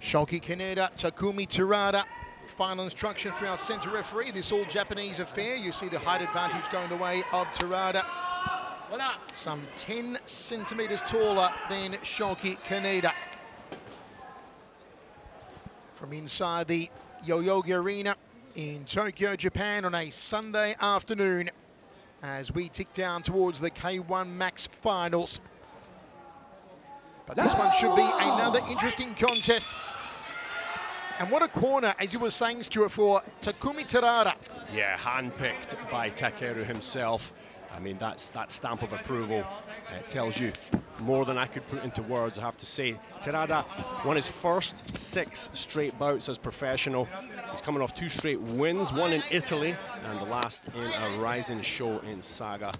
Shoki Kaneda, Takumi Terada. Final instruction for our center referee. This all Japanese affair. You see the height advantage going the way of Terada. Some 10 centimeters taller than Shoki Kaneda. From inside the Yoyogi Arena in Tokyo, Japan on a Sunday afternoon as we tick down towards the K-1 Max finals. But this one should be another interesting contest. And what a corner, as you were saying, Stuart, for Takumi Terada. Yeah, handpicked by Takeru himself. I mean, that stamp of approval tells you more than I could put into words, I have to say. Terada won his first 6 straight bouts as professional. He's coming off 2 straight wins, one in Italy and the last in a Rising show in Saga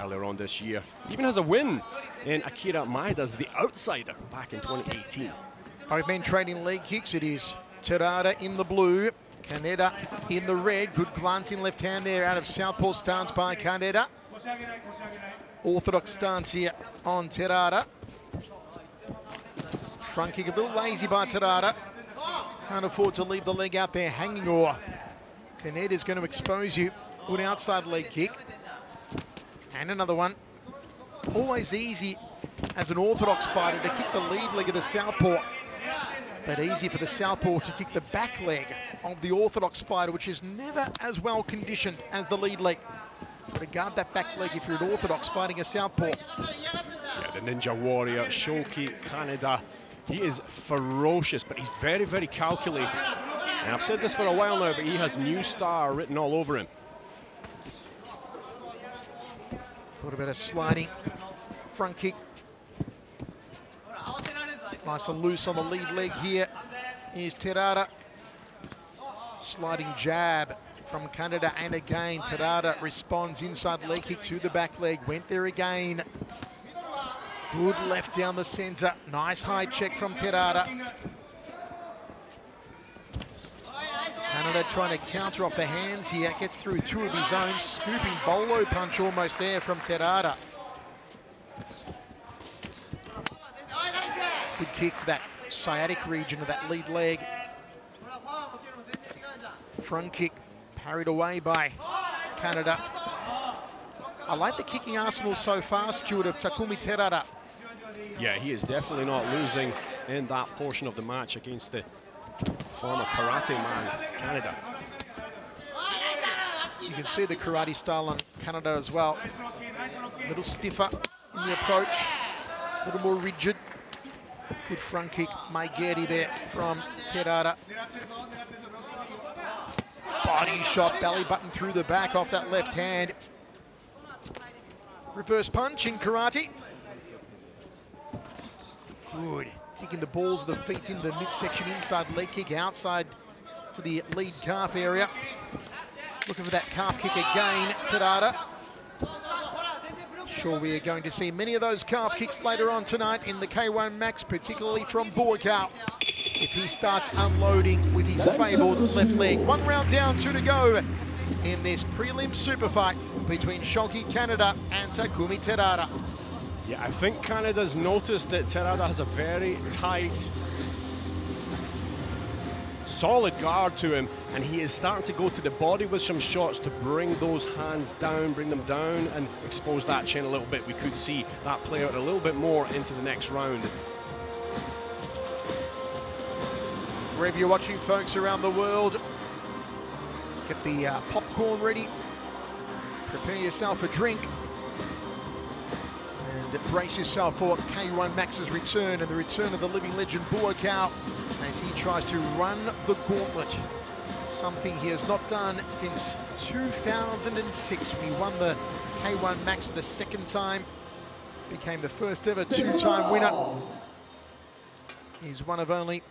earlier on this year. He even has a win in Akira Maeda's The Outsider back in 2018. Both men trading leg kicks. It is Terada in the blue, Kaneda in the red. Good glancing left hand there out of southpaw stance by Kaneda. Orthodox stance here on Terada. Front kick a little lazy by Terada. Can't afford to leave the leg out there hanging, or Kaneda's going to expose you. Good outside leg kick. And another one. Always easy as an orthodox fighter to kick the lead leg of the southpaw, but easy for the southpaw to kick the back leg of the orthodox fighter, which is never as well conditioned as the lead leg. Got to guard that back leg if you're an orthodox fighting a southpaw. Yeah, the Ninja Warrior, Shoki Kaneda, he is ferocious, but he's very, very calculated. And I've said this for a while now, but he has New Star written all over him. Thought about a sliding front kick. Nice and loose on the lead leg here is Terada. Sliding jab from Kaneda, and again Terada responds. Inside leg kick to the back leg. Went there again. Good left down the center. Nice high check from Terada. Kaneda trying to counter off the hands here. Gets through 2 of his own. Scooping bolo punch almost there from Terada. Good kick to that sciatic region of that lead leg. Front kick parried away by Kaneda. I like the kicking arsenal so far, Stuart, of Takumi Terada. Yeah, he is definitely not losing in that portion of the match against the former karate man, Kaneda. You can see the karate style on Kaneda as well. A little stiffer in the approach, a little more rigid. Good front kick, Maigeri there from Terada. Body shot, belly button through the back off that left hand. Reverse punch in karate. Good. Taking the balls of the feet into the midsection, inside leg kick, outside to the lead calf area. Looking for that calf kick again, Terada. Sure, we are going to see many of those calf kicks later on tonight in the K-1 Max, particularly from Buakaw, if he starts unloading with his fabled left leg. 1 round down, 2 to go in this prelim super fight between Shoki Kaneda and Takumi Terada. Yeah, I think Kaneda's noticed that Terada has a very tight, solid guard to him, and he is starting to go to the body with some shots to bring those hands down, bring them down and expose that chin a little bit. We could see that play out a little bit more into the next round. Wherever you're watching, folks, around the world, get the popcorn ready, prepare yourself a drink, and brace yourself for K-1 Max's return and the return of the living legend Buakaw as he tries to run the gauntlet. Something he has not done since 2006. When he won the K-1 Max for the 2nd time, became the first ever 2-time winner. He's one of only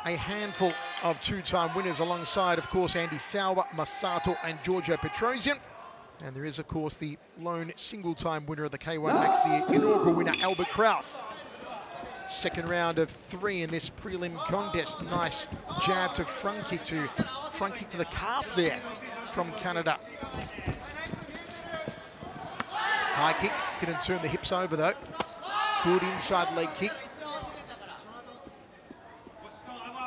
a handful of 2-time winners, alongside, of course, Andy Sauer, Masato, and Giorgio Petrosian. And there is, of course, the lone single-time winner of the K-1 Max, the inaugural winner, Albert Kraus. 2nd round of 3 in this prelim contest. Nice jab to front kick to the calf there from Kaneda. High kick, couldn't turn the hips over though. Good inside leg kick.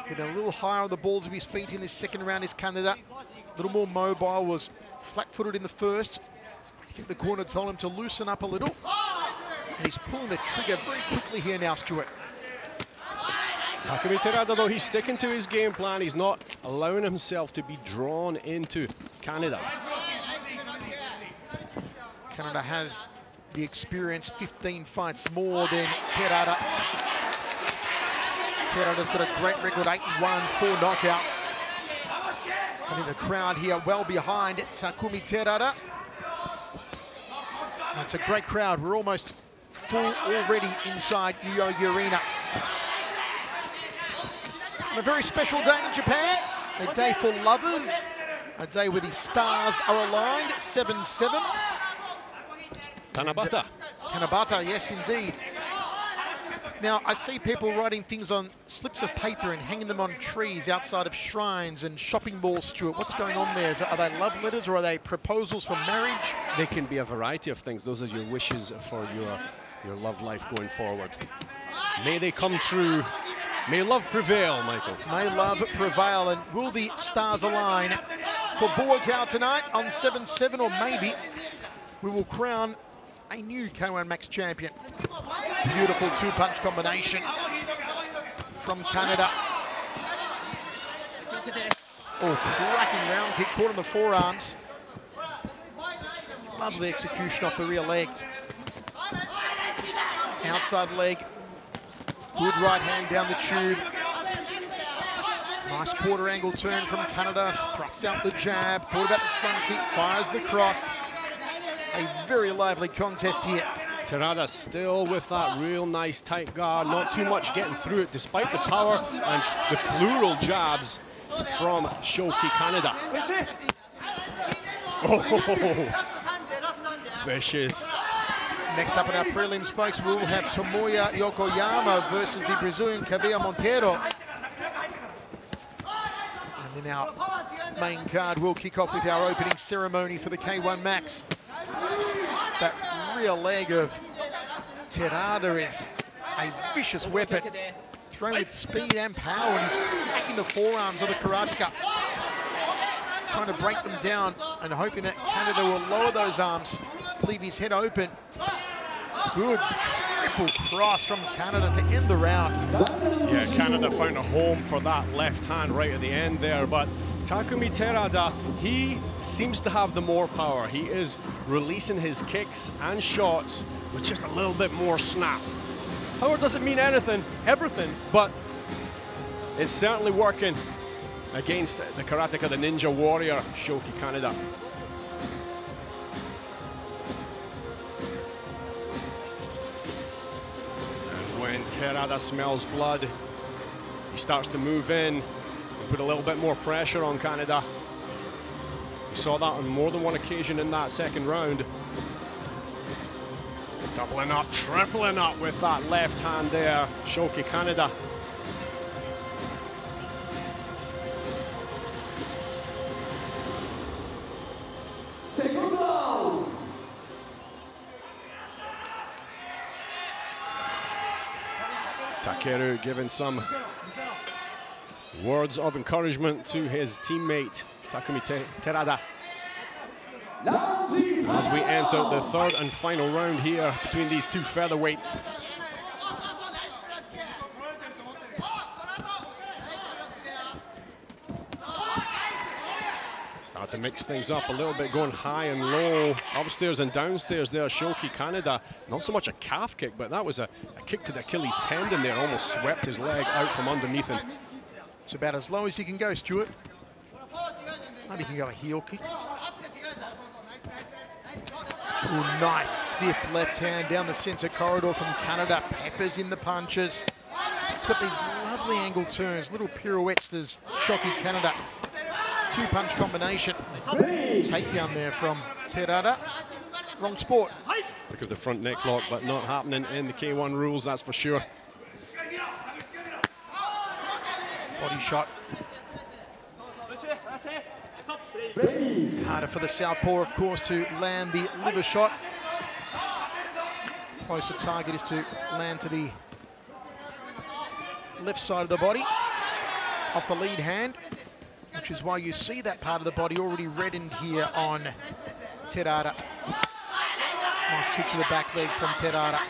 Getting a little higher on the balls of his feet in this second round is Kaneda. A little more mobile, was flat-footed in the first. I think the corner told him to loosen up a little. And he's pulling the trigger very quickly here now, Stuart. Takumi Terada, though, he's sticking to his game plan. He's not allowing himself to be drawn into Kaneda's. Kaneda has the experience, 15 fights more than Terada. Terada's got a great record, 8-1, 4 knockouts. I think the crowd here well behind Takumi Terada. It's a great crowd. We're almost full already inside Yoyogi Arena. On a very special day in Japan, a day for lovers, a day where the stars are aligned, 7-7. Tanabata. Tanabata, yes indeed. Now, I see people writing things on slips of paper and hanging them on trees outside of shrines and shopping malls, Stuart. What's going on there? Are they love letters or are they proposals for marriage? They can be a variety of things. Those are your wishes for your love life going forward. May they come true. May love prevail, Michael. May love prevail. And will the stars align for Buakaw tonight on 7-7, or maybe we will crown a new K-1 Max champion. Beautiful two-punch combination from Kaneda. Oh, cracking round kick, caught on the forearms. Lovely execution off the rear leg. Outside leg. Good right hand down the tube. Nice quarter angle turn from Kaneda. Thrusts out the jab. Thought about the front kick. Fires the cross. A very lively contest here. Terada still with that real nice tight guard. Not too much getting through it despite the power and the plural jabs from Shoki Kaneda. Oh, vicious. Next up in our prelims, folks, we'll have Tomoya Yokoyama versus the Brazilian Cabello Monteiro. And then our main card will kick off with our opening ceremony for the K-1 Max. That rear leg of Terada is a vicious weapon. Thrown with speed and power, and he's cracking the forearms of the karateka. Trying to break them down and hoping that Kaneda will lower those arms, leave his head open. Good triple cross from Kaneda to end the round. Yeah, Kaneda found a home for that left hand right at the end there, but Takumi Terada, he seems to have the more power. He is releasing his kicks and shots with just a little bit more snap. However, it doesn't mean everything, but it's certainly working against the karateka, the ninja warrior, Shoki Kaneda. And when Terada smells blood, he starts to move in and put a little bit more pressure on Kaneda. We saw that on more than one occasion in that second round. Doubling up, tripling up with that left hand there, Shoki Kaneda. Takeru giving some words of encouragement to his teammate, Takumi Terada. As we enter the third and final round here between these two featherweights. Start to mix things up a little bit, going high and low, upstairs and downstairs there. Shoki Kaneda, not so much a calf kick, but that was a kick to the Achilles tendon there, almost swept his leg out from underneath him. It's about as low as you can go, Stuart. Maybe you can go a heel kick. Ooh, nice stiff left hand down the center corridor from Kaneda. Peppers in the punches. It's got these lovely angle turns, little pirouettes. There's Shoki Kaneda. Two-punch combination. Takedown there from Terada. Wrong sport. Look at the front neck lock, but not happening in the K-1 rules, that's for sure. Body shot. Harder for the southpaw, of course, to land the liver shot. Closer target is to land to the left side of the body. off the lead hand, which is why you see that part of the body already reddened here on Terada. Nice kick to the back leg from Terada.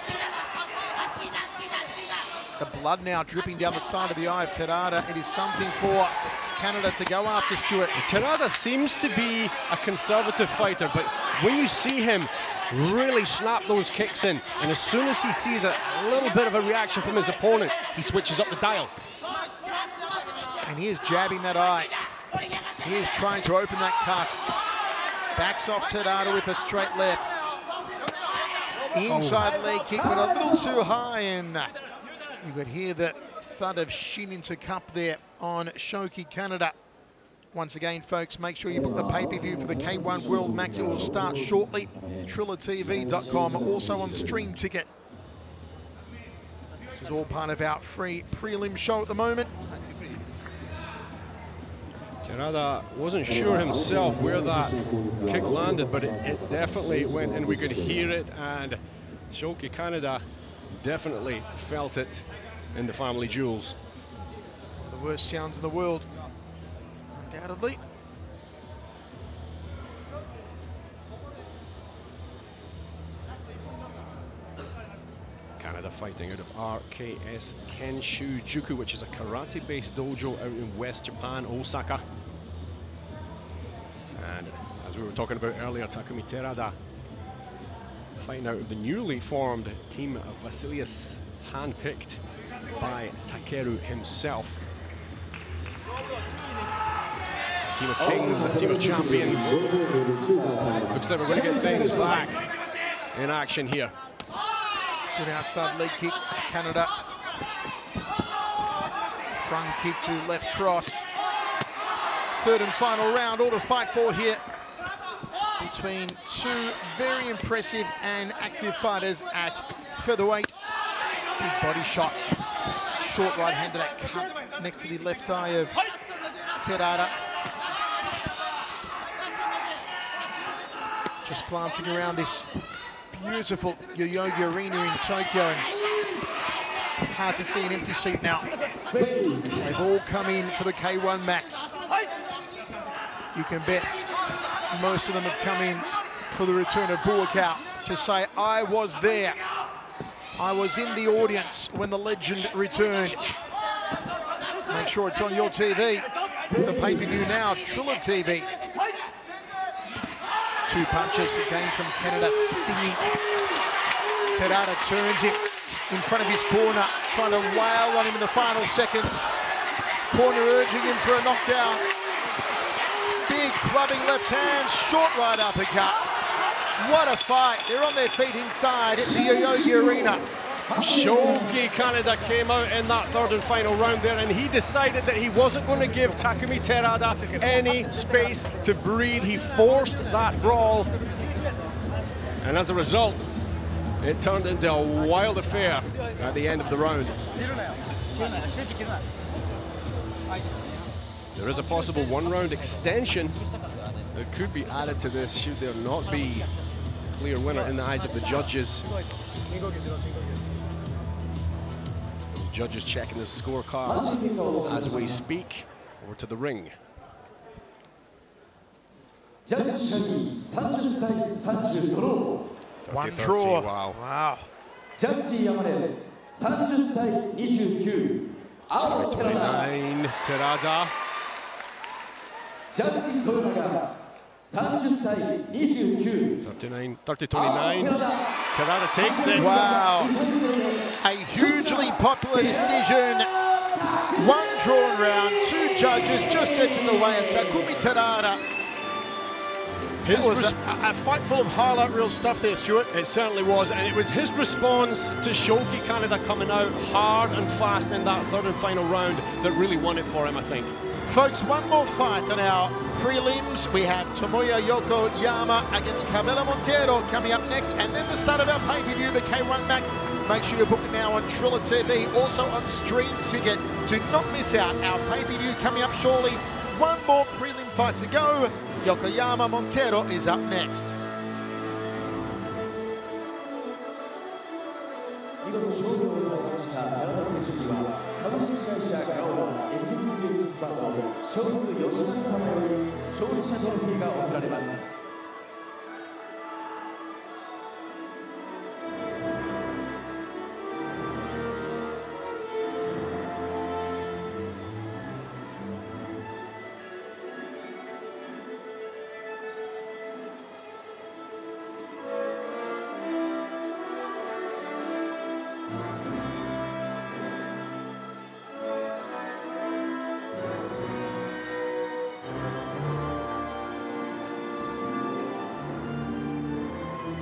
The blood now dripping down the side of the eye of Terada. It is something for Kaneda to go after, Stuart. Terada seems to be a conservative fighter, but when you see him really snap those kicks in, and as soon as he sees a little bit of a reaction from his opponent, he switches up the dial. And he is jabbing that eye. He is trying to open that cut. Backs off Terada with a straight left. Inside leg kick, but a little too high, and you could hear the thud of shin into cup there on Shoki Kaneda. Once again, folks, make sure you book the pay-per-view for the K-1 World Max. It will start shortly. TrillaTV.com, also on Stream Ticket. This is all part of our free prelim show at the moment. Terada wasn't sure himself where that kick landed, but it definitely went, and we could hear it, and Shoki Kaneda definitely felt it in the family jewels. The worst sounds in the world, undoubtedly. Kaneda fighting out of RKS Kenshu Juku, which is a karate-based dojo out in West Japan, Osaka. And as we were talking about earlier, Takumi Terada fighting out of the newly formed team of Vasilius, handpicked by Takeru himself. A team of kings, a team of champions. Looks like we're going to get things back in action here. Good outside leg kick, Kaneda. Front kick to left cross. Third and final round, all to fight for here between two very impressive and active fighters at featherweight. Big body shot. Short right hand to that cut next to the left eye of Terada. Just glancing around this beautiful Yoyogi Arena in Tokyo, and hard to see an empty seat now. They've all come in for the K-1 Max. You can bet most of them have come in for the return of Buakau to say, I was there. I was in the audience when the legend returned. Make sure it's on your TV. With the pay-per-view now, Trilla TV. Two punches again from Kaneda, stinging. Terada turns him in front of his corner, trying to wail on him in the final seconds. Corner urging him for a knockdown. Big clubbing left hand, short right uppercut. What a fight. They're on their feet inside at the Yoyogi Arena. Shoki Kaneda came out in that third and final round there, and he decided that he wasn't going to give Takumi Terada any space to breathe. He forced that brawl, and as a result, it turned into a wild affair at the end of the round. There is a possible one-round extension that could be added to this should there not be a clear winner in the eyes of the judges. Judges checking the scorecards as we speak. Over to the ring. One draw. Wow. Wow. 29, Terada. 30-29. Terada takes it. Wow. A hugely popular decision. One drawn round, two judges just edging the way of Takumi Terada. It was a fight full of highlight reel stuff there, Stuart. It certainly was, and it was his response to Shoki Kaneda coming out hard and fast in that third and final round that really won it for him, I think. Folks, one more fight on our prelims. We have Tomoya Yokoyama against Cabela Montero coming up next, and then the start of our pay-per-view, the K-1 Max. Make sure you book it now on Trilla TV, also on Stream Ticket. Do not miss out our pay-per-view coming up shortly. One more prelim fight to go. Yokoyama Montero is up next.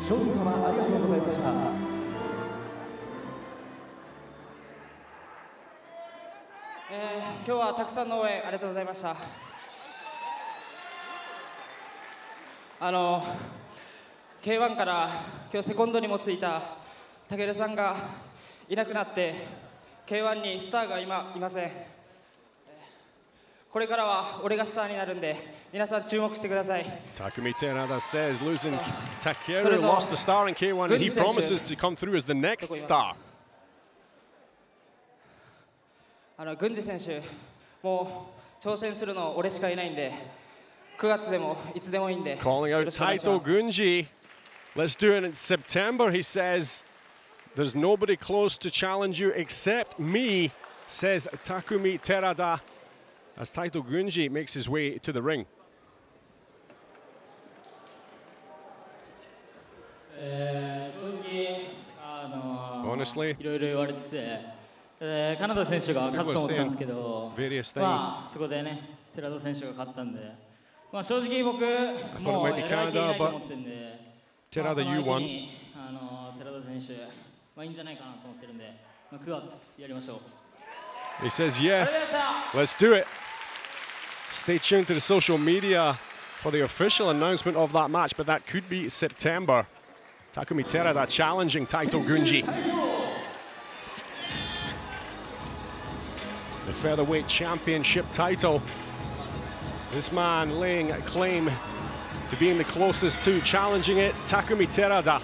勝利様ありがとうございました。今日はたくさんの応援ありがとうございました。K-1 から今日セコンドにもついた武尊さんがいなくなって K-1 にスターがいません。これからは俺がスターになるんで皆さん注目してください。 Takumi Terada says losing Takeru lost the star in K-1 and he promises to come through as the next star. 郡司選手もう挑戦するの俺しかいないんで9月でもいつでもいいんで Calling out Taito Gunji. Let's do it in September, he says. There's nobody close to challenge you except me, says Takumi Terada, as Taito Gunji makes his way to the ring. 正直Honestly, いろいろ言われてて、カナダ選手が勝つと思ってたんですけど、まあそこでね寺田選手が勝ったんで、まあ正直僕もうやらなきゃいけないと思ってるんで、Terada, you won. 寺田選手まあいいんじゃないかなと思ってるんで、まあ9月やりましょう。He says yes. Let's do it. Stay tuned to the social media for the official announcement of that match, but that could be September. Takumi Terada challenging Taito Gunji. The featherweight championship title. This man laying claim to being the closest to challenging it, Takumi Terada.